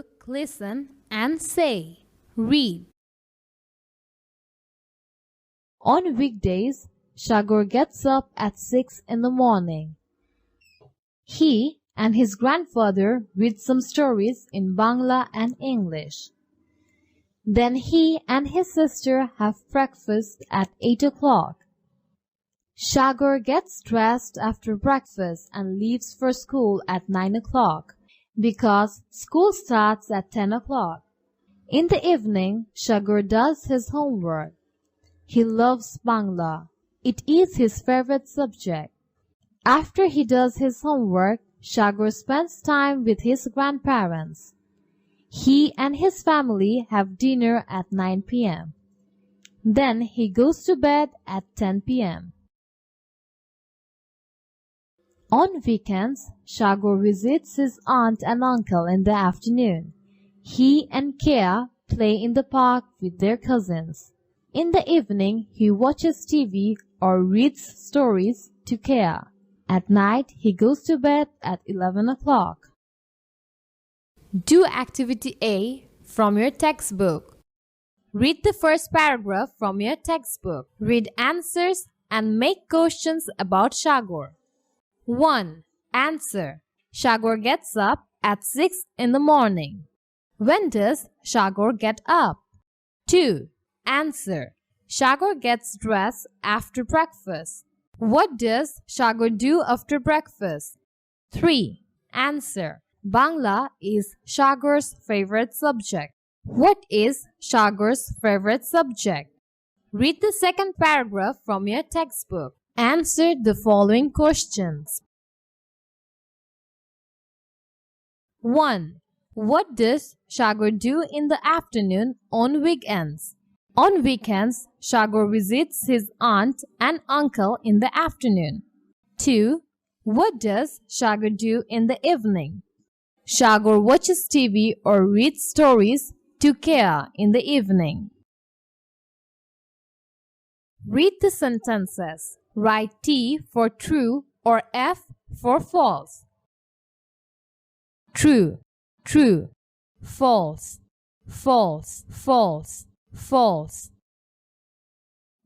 Look, listen, and say. Read. On weekdays, Sagar gets up at 6 in the morning. He and his grandfather read some stories in Bangla and English. Then he and his sister have breakfast at 8 o'clock. Sagar gets dressed after breakfast and leaves for school at 9 o'clock because school starts at 10 o'clock. In the evening, Sagar does his homework. He loves Bangla. It is his favorite subject. After he does his homework, Sagar spends time with his grandparents. He and his family have dinner at 9 p.m. Then he goes to bed at 10 p.m. On weekends, Sagar visits his aunt and uncle in the afternoon. He and Kea play in the park with their cousins. In the evening, he watches TV or reads stories to Kea. At night, he goes to bed at 11 o'clock. Do activity A from your textbook. Read the first paragraph from your textbook. Read answers and make questions about Sagar. 1. Answer. Sagar gets up at 6 in the morning. When does Sagar get up? 2. Answer. Sagar gets dressed after breakfast. What does Sagar do after breakfast? 3. Answer. Bangla is Sagar's favorite subject. What is Sagar's favorite subject? Read the second paragraph from your textbook. Answer the following questions. 1. What does Sagar do in the afternoon on weekends? On weekends, Sagar visits his aunt and uncle in the afternoon. 2. What does Sagar do in the evening? Sagar watches TV or reads stories to Kea in the evening. Read the sentences. Write T for true or F for false. True, true. False, false, false, false.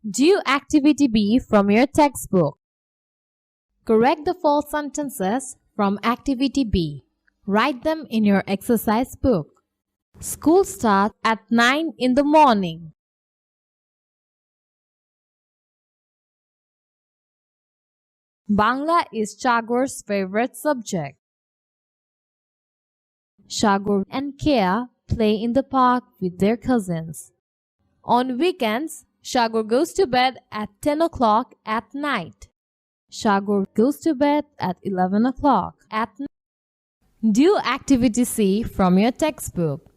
Do activity B from your textbook. Correct the false sentences from activity B. Write them in your exercise book. School starts at 9 in the morning. Bangla is Sagar's favorite subject. Sagar and Kea play in the park with their cousins. On weekends, Sagar goes to bed at 10 o'clock at night. Sagar goes to bed at 11 o'clock at night. Do activity C from your textbook.